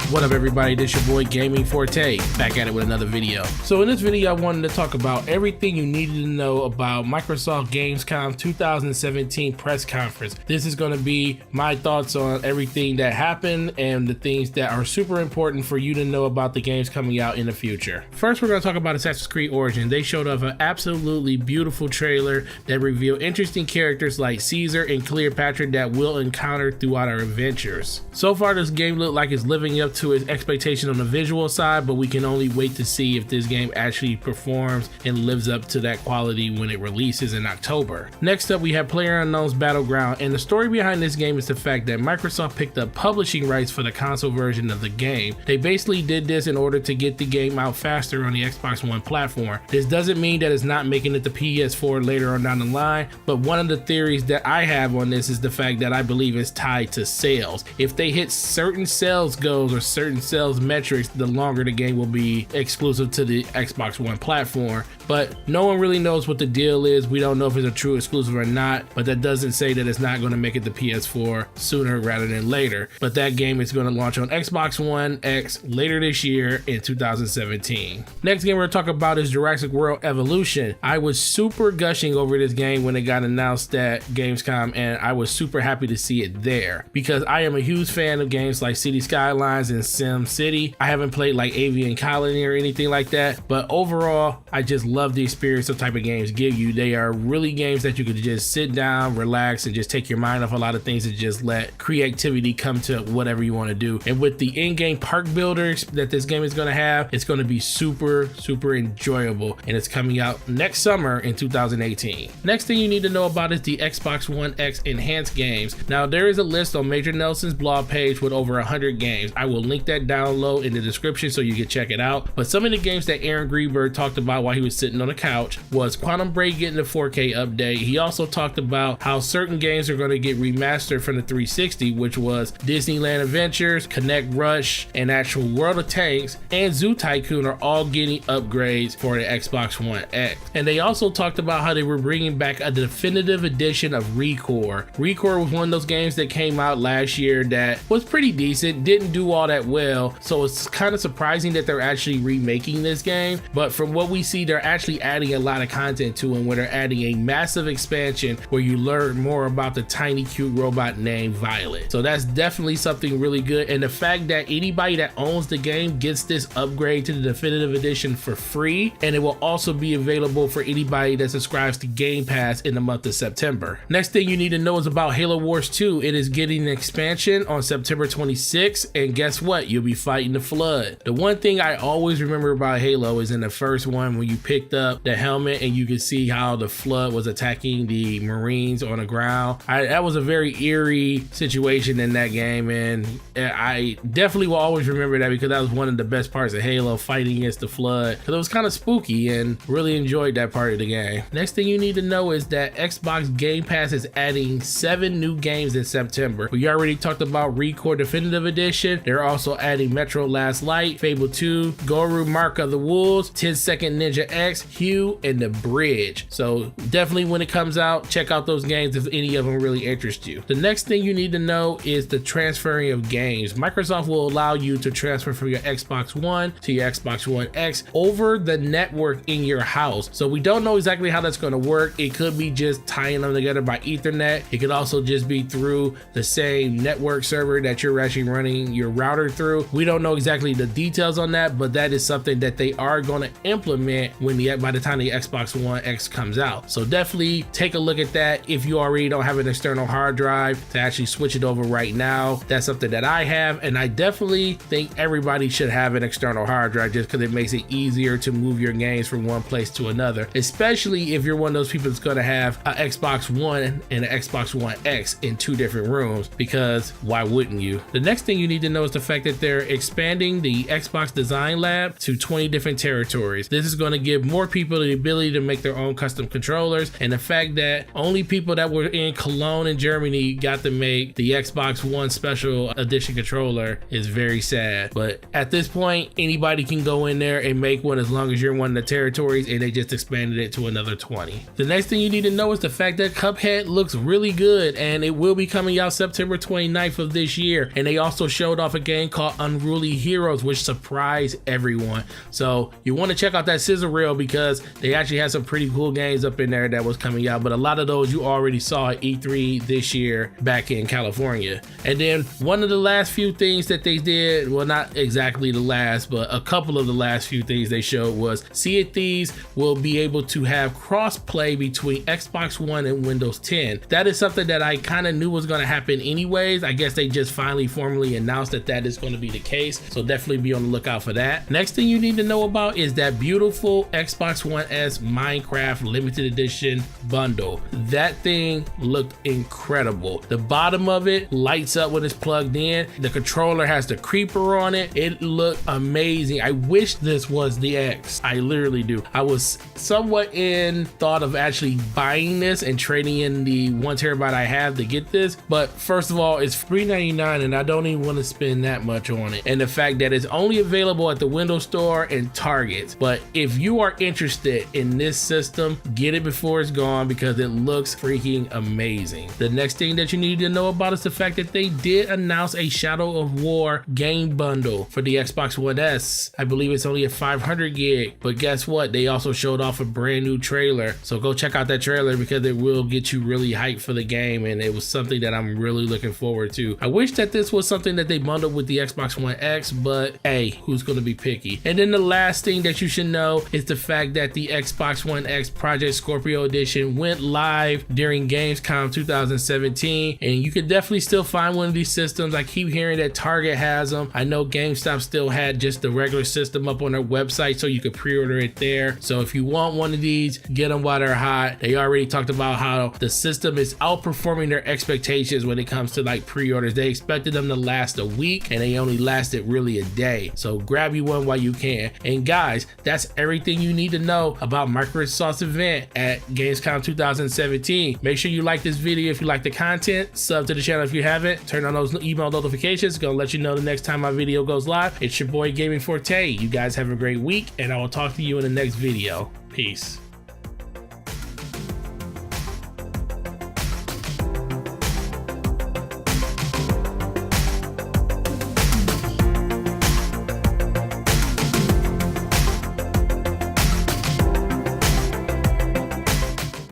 What up everybody, this your boy Gaming Forte, back at it with another video. So in this video I wanted to talk about everything you needed to know about Microsoft Gamescom 2017 press conference. This is going to be my thoughts on everything that happened and the things that are super important for you to know about the games coming out in the future. First we're going to talk about Assassin's Creed Origins. They showed off an absolutely beautiful trailer that revealed interesting characters like Caesar and Cleopatra that we'll encounter throughout our adventures. So far this game looked like it's living up to its expectation on the visual side, but we can only wait to see if this game actually performs and lives up to that quality when it releases in October. Next up we have PlayerUnknown's Battleground, and the story behind this game is the fact that Microsoft picked up publishing rights for the console version of the game. They basically did this in order to get the game out faster on the Xbox One platform. This doesn't mean that it's not making it to PS4 later on down the line, but one of the theories that I have on this is the fact that I believe it's tied to sales. If they hit certain sales goals or certain sales metrics, the longer the game will be exclusive to the Xbox One platform. But no one really knows what the deal is. We don't know if it's a true exclusive or not, but that doesn't say that it's not going to make it to PS4 sooner rather than later. But that game is going to launch on Xbox One X later this year in 2017. Next game we're going to talk about is Jurassic World Evolution. I was super gushing over this game when it got announced at Gamescom, and I was super happy to see it there because I am a huge fan of games like City Skylines and Sim City. I haven't played like Avian Colony or anything like that, but overall I just love the experience those type of games give you. They are really games that you could just sit down, relax, and just take your mind off a lot of things and just let creativity come to whatever you want to do. And with the in-game park builders that this game is going to have, it's going to be super enjoyable, and it's coming out next summer in 2018. Next thing you need to know about is the Xbox One X enhanced games. Now there is a list on Major Nelson's blog page with over 100 games. I will link that down low in the description so you can check it out. But some of the games that Aaron Greenberg talked about while he was sitting on the couch was Quantum Break getting the 4K update. He also talked about how certain games are going to get remastered from the 360, which was Disneyland Adventures, Connect Rush, and actual World of Tanks, and Zoo Tycoon are all getting upgrades for the Xbox One X. And they also talked about how they were bringing back a definitive edition of ReCore. ReCore was one of those games that came out last year that was pretty decent, didn't do all that well, so it's kind of surprising that they're actually remaking this game. But from what we see, they're actually adding a lot of content to it, where they're adding a massive expansion where you learn more about the tiny cute robot named Violet. So that's definitely something really good, and the fact that anybody that owns the game gets this upgrade to the definitive edition for free, and it will also be available for anybody that subscribes to Game Pass in the month of September. Next thing you need to know is about Halo Wars 2. It is getting an expansion on September 26th, and guess what? You'll be fighting the Flood. The one thing I always remember about Halo is in the first one when you picked up the helmet and you could see how the Flood was attacking the Marines on the ground. That was a very eerie situation in that game, and I definitely will always remember that because that was one of the best parts of Halo, fighting against the Flood, because it was kind of spooky and really enjoyed that part of the game. Next thing you need to know is that Xbox Game Pass is adding 7 new games in September. We already talked about ReCore Definitive Edition. They're also adding Metro Last Light, Fable 2, Goru Mark of the Wolves, 10 Second Ninja X, Hue, and The Bridge. So definitely when it comes out, check out those games if any of them really interest you. The next thing you need to know is the transferring of games. Microsoft will allow you to transfer from your Xbox One to your Xbox One X over the network in your house. So we don't know exactly how that's going to work. It could be just tying them together by Ethernet. It could also just be through the same network server that you're actually running your router through. We don't know exactly the details on that, but that is something that they are going to implement by the time the Xbox One X comes out. So definitely take a look at that if you already don't have an external hard drive to actually switch it over right now. That's something that I have, and I definitely think everybody should have an external hard drive just because it makes it easier to move your games from one place to another, especially if you're one of those people that's going to have an Xbox One and an Xbox One X in 2 different rooms, because why wouldn't you? The next thing you need to know is the fact that they're expanding the Xbox Design Lab to 20 different territories. This is going to give more people the ability to make their own custom controllers, and the fact that only people that were in Cologne and Germany got to make the Xbox One Special Edition controller is very sad. But at this point, anybody can go in there and make one as long as you're in one of the territories, and they just expanded it to another 20. The next thing you need to know is the fact that Cuphead looks really good, and it will be coming out September 29th of this year. And they also showed off a game called Unruly Heroes, which surprised everyone. So you want to check out that sizzle reel because they actually had some pretty cool games up in there that was coming out, but a lot of those you already saw at E3 this year back in California. And then one of the last few things that they did, well, not exactly the last, but a couple of the last few things they showed was Sea of Thieves will be able to have cross-play between Xbox One and Windows 10. That is something that I kind of knew was going to happen anyways. I guess they just finally formally announced that that is going to be the case, so definitely be on the lookout for that. Next thing you need to know about is that beautiful Xbox One S Minecraft limited edition bundle. That thing looked incredible. The bottom of it lights up when it's plugged in. The controller has the creeper on it. It looked amazing. I wish this was the X. I literally do. I was somewhat in thought of actually buying this and trading in the 1 terabyte I have to get this, but first of all, it's $3.99 and I don't even want to spend that much on it. And the fact that it's only available at the Windows Store and Target. But if you are interested in this system, get it before it's gone because it looks freaking amazing. The next thing that you need to know about is the fact that they did announce a Shadow of War game bundle for the Xbox One S. I believe it's only a 500 gig, but guess what? They also showed off a brand new trailer. So go check out that trailer because it will get you really hyped for the game, and it was something that I'm really looking forward to. I wish that this was something that they bundled with the Xbox One X, but hey, who's going to be picky? And then the last thing that you should know is the fact that the Xbox One X Project Scorpio edition went live during Gamescom 2017, and you could definitely still find one of these systems. I keep hearing that Target has them. I know GameStop still had just the regular system up on their website, so you could pre-order it there. So if you want one of these, get them while they're hot. They already talked about how the system is outperforming their expectations when it comes to like pre-orders. They expected them to last a week and they only lasted really a day. So grab you one while you can. And guys, that's everything you need to know about Microsoft's event at Gamescom 2017. Make sure you like this video if you like the content, sub to the channel if you haven't, turn on those email notifications. It's gonna let you know the next time my video goes live. It's your boy Gaming Forte. You guys have a great week and I will talk to you in the next video. Peace.